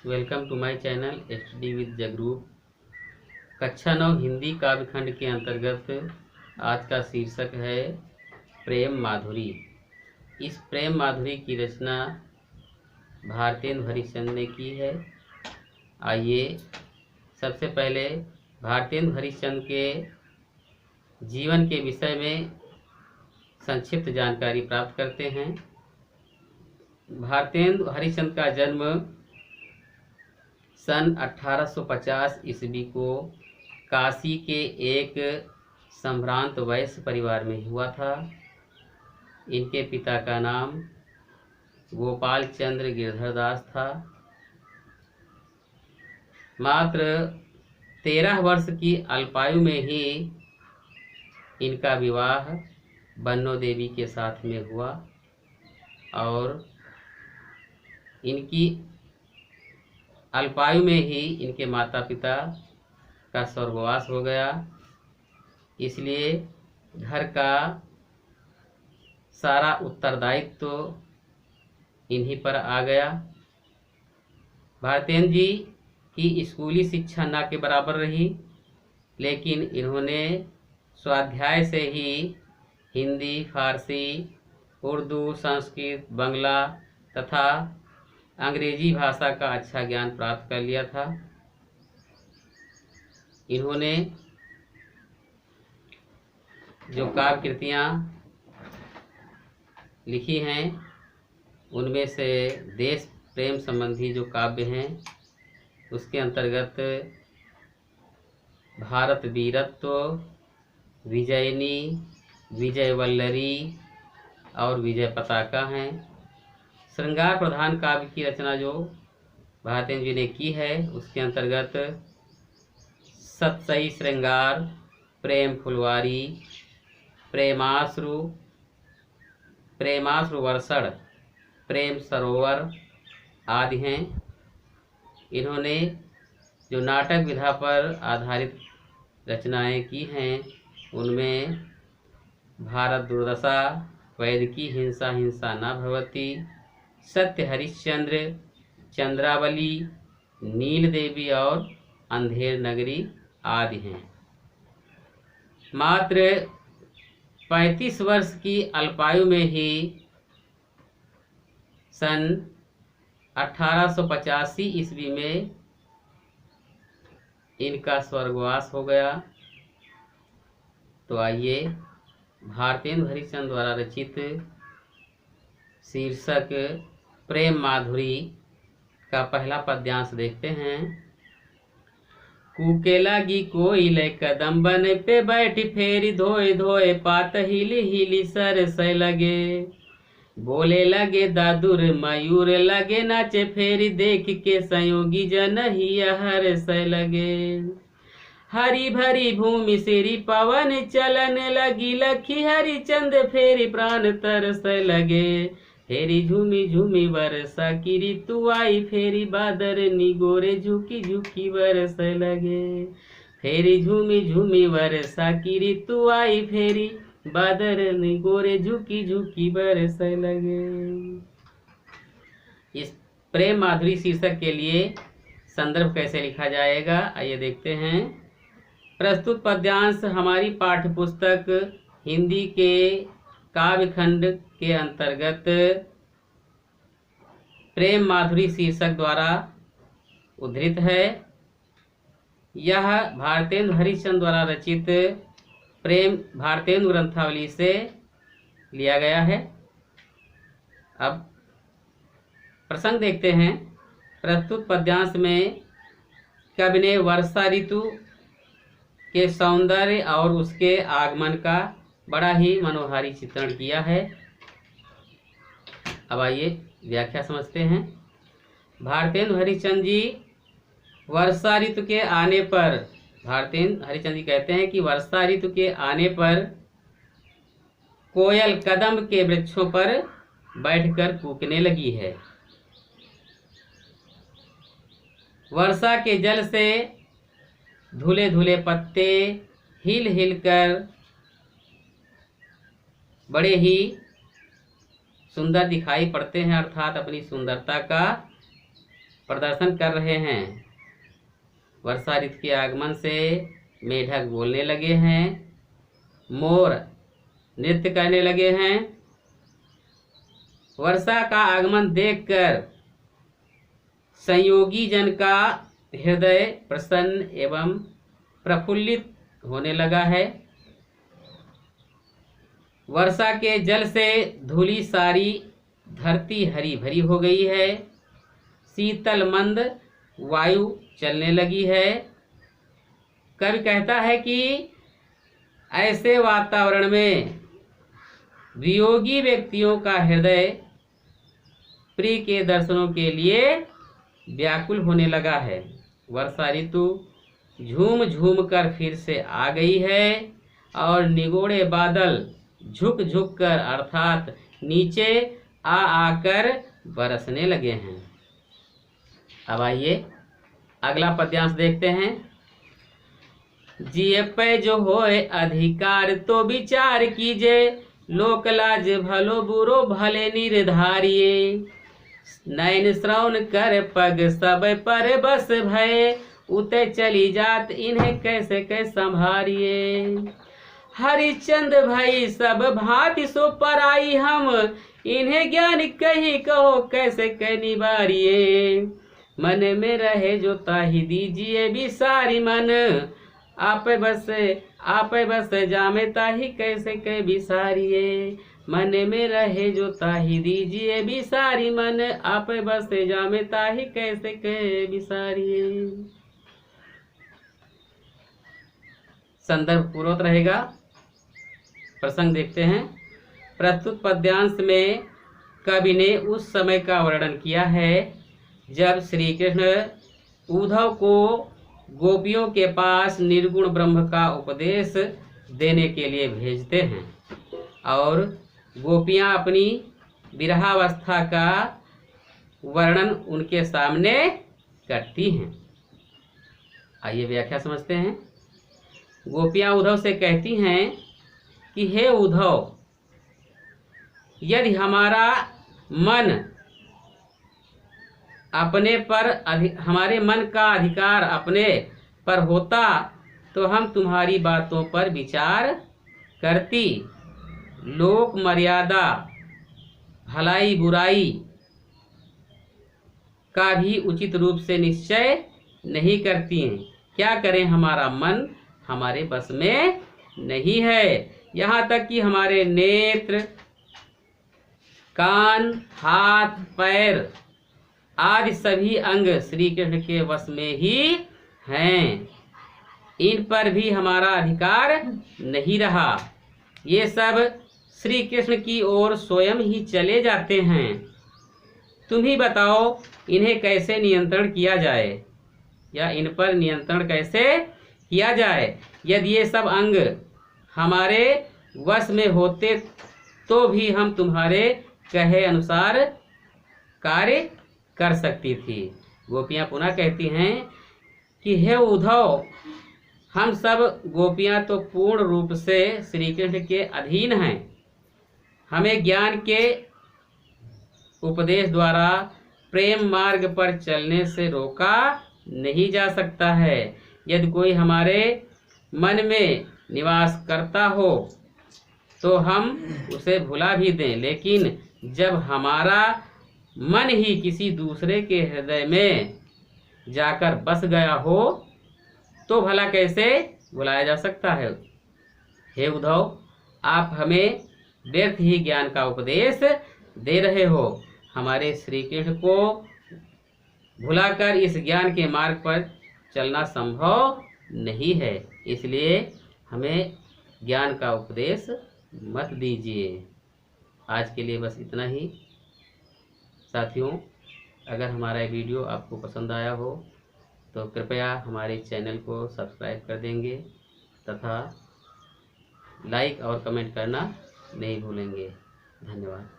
Welcome to my channel study with Jagroop. कक्षा 9 हिंदी काव्यखंड के अंतर्गत आज का शीर्षक है प्रेम माधुरी। इस प्रेम माधुरी की रचना भारतेंदु हरिश्चंद्र ने की है। आइए सबसे पहले भारतेंदु हरिश्चंद्र के जीवन के विषय में संक्षिप्त जानकारी प्राप्त करते हैं। भारतेंदु हरिश्चंद्र का जन्म सन 1850 ईस्वी को काशी के एक संभ्रांत वैश्य परिवार में हुआ था। इनके पिता का नाम गोपाल चंद्र गिरधर दास था। मात्र 13 वर्ष की अल्पायु में ही इनका विवाह बन्नो देवी के साथ में हुआ और इनकी अल्पायु में ही इनके माता पिता का स्वर्गवास हो गया। इसलिए घर का सारा उत्तरदायित्व तो इन्हीं पर आ गया। भारतेंदु जी की स्कूली शिक्षा ना के बराबर रही, लेकिन इन्होंने स्वाध्याय से ही हिंदी, फारसी, उर्दू, संस्कृत, बांग्ला तथा अंग्रेजी भाषा का अच्छा ज्ञान प्राप्त कर लिया था। इन्होंने जो काव्य कृतियाँ लिखी हैं उनमें से देश प्रेम संबंधी जो काव्य हैं उसके अंतर्गत भारत वीरत्व, विजयनी, विजय वल्लरी और विजय पताका हैं। श्रृंगार प्रधान काव्य की रचना जो भारतेंदु जी ने की है उसके अंतर्गत सतसई श्रृंगार, प्रेम फुलवारी, प्रेमाश्रु, प्रेमाश्रु वर्षण, प्रेम सरोवर आदि हैं। इन्होंने जो नाटक विधा पर आधारित रचनाएं की हैं उनमें भारत दुर्दशा, वैदिकी हिंसा हिंसा न भवति, सत्य हरिश्चंद्र, चंद्रावली, नील देवी और अंधेर नगरी आदि हैं। मात्र 35 वर्ष की अल्पायु में ही सन 1885 ईस्वी में इनका स्वर्गवास हो गया। तो आइए भारतेंदु हरिश्चंद्र द्वारा रचित शीर्षक प्रेम माधुरी का पहला पद्यांश देखते हैं। कूके लागी कोयल कदम बन पे बैठ फेरी धोए धोए पात हिली हिली सर से लगे, बोले लगे दादुर मयूर लगे नाचे फेरी देख के संयोगी जन ही हर से लगे, हरी भरी भूमि सिरी पवन चलन लगी लखी हरिचंद फेरी प्राण तरस लगे, फेरी झूमी झूमी वर्षा की ऋतु आई फेरी बादर निगोरे झुकी झुकी बरस लगे, फेरी झूमी झूमी वर्षा की ऋतु आई फेरी बादर निगोरे झुकी झुकी बरस लगे। इस प्रेम माधुरी शीर्षक के लिए संदर्भ कैसे लिखा जाएगा आइए देखते हैं। प्रस्तुत पद्यांश हमारी पाठ्यपुस्तक हिंदी के काव्यखंड के अंतर्गत प्रेम माधुरी शीर्षक द्वारा उद्धृत है। यह भारतेंदु हरिश्चंद्र द्वारा रचित प्रेम भारतेंदु ग्रंथावली से लिया गया है। अब प्रसंग देखते हैं। प्रस्तुत पद्यांश में कवि ने वर्षा ऋतु के सौंदर्य और उसके आगमन का बड़ा ही मनोहारी चित्रण किया है। अब आइए व्याख्या समझते हैं। भारतेंदु हरिश्चंद्र जी वर्षा ऋतु के आने पर भारतेंदु हरिश्चंद्र जी कहते हैं कि वर्षा ऋतु के आने पर कोयल कदम के वृक्षों पर बैठकर कूकने लगी है। वर्षा के जल से धुले धुले पत्ते हिल हिल कर बड़े ही सुंदर दिखाई पड़ते हैं, अर्थात अपनी सुंदरता का प्रदर्शन कर रहे हैं। वर्षा ऋतु के आगमन से मेढक बोलने लगे हैं, मोर नृत्य करने लगे हैं। वर्षा का आगमन देखकर संयोगी जन का हृदय प्रसन्न एवं प्रफुल्लित होने लगा है। वर्षा के जल से धूली सारी धरती हरी भरी हो गई है। शीतल मंद वायु चलने लगी है। कवि कहता है कि ऐसे वातावरण में वियोगी व्यक्तियों का हृदय प्रिय के दर्शनों के लिए व्याकुल होने लगा है। वर्षा ऋतु झूम झूम कर फिर से आ गई है और निगोड़े बादल झुक झुक कर अर्थात नीचे आ आकर बरसने लगे हैं। अब आइए अगला पद्यांश देखते हैं। जिए पे जो होए अधिकार तो विचार कीजिए, लोक लाज भलो बुरो भले निर्धारिये। नैन श्रवण कर पग सब पर बस भय, उते चली जात इन्हें कैसे कैसे संभारिये। हरिचंद भाई सब भांति सो पराई हम, इन्हें ज्ञान कही कहो कैसे कह निवारिये। मन में रहे जो ताही दीजिए विसारी मन, आप बस जामे ताही कैसे कह विसारिये। मन में रहे जो ताही दीजिए विसारी मन, आप बस जामे ताही कैसे कह विसारिये। संदर्भ पूर्वक रहेगा। प्रसंग देखते हैं। प्रस्तुत पद्यांश में कवि ने उस समय का वर्णन किया है जब श्री कृष्ण उद्धव को गोपियों के पास निर्गुण ब्रह्म का उपदेश देने के लिए भेजते हैं और गोपियां अपनी विरहावस्था का वर्णन उनके सामने करती हैं। आइए व्याख्या समझते हैं। गोपियां उद्धव से कहती हैं कि हे उद्धव, यदि हमारा मन अपने पर हमारे मन का अधिकार अपने पर होता तो हम तुम्हारी बातों पर विचार करती। लोक मर्यादा भलाई बुराई का भी उचित रूप से निश्चय नहीं करती हैं। क्या करें, हमारा मन हमारे बस में नहीं है। यहाँ तक कि हमारे नेत्र, कान, हाथ, पैर आदि सभी अंग श्री कृष्ण के वश में ही हैं। इन पर भी हमारा अधिकार नहीं रहा। ये सब श्री कृष्ण की ओर स्वयं ही चले जाते हैं। तुम ही बताओ इन्हें कैसे नियंत्रण किया जाए, या इन पर नियंत्रण कैसे किया जाए। यदि ये सब अंग हमारे वश में होते तो भी हम तुम्हारे कहे अनुसार कार्य कर सकती थी। गोपियां पुनः कहती हैं कि हे उद्धव, हम सब गोपियां तो पूर्ण रूप से श्री कृष्ण के अधीन हैं। हमें ज्ञान के उपदेश द्वारा प्रेम मार्ग पर चलने से रोका नहीं जा सकता है। यदि कोई हमारे मन में निवास करता हो तो हम उसे भुला भी दें, लेकिन जब हमारा मन ही किसी दूसरे के हृदय में जाकर बस गया हो तो भला कैसे भुलाया जा सकता है। हे उद्धव, आप हमें व्यर्थ ही ज्ञान का उपदेश दे रहे हो। हमारे श्री कृष्ण को भुलाकर इस ज्ञान के मार्ग पर चलना संभव नहीं है, इसलिए हमें ज्ञान का उपदेश मत दीजिए। आज के लिए बस इतना ही। साथियों, अगर हमारा ये वीडियो आपको पसंद आया हो तो कृपया हमारे चैनल को सब्सक्राइब कर देंगे तथा लाइक और कमेंट करना नहीं भूलेंगे। धन्यवाद।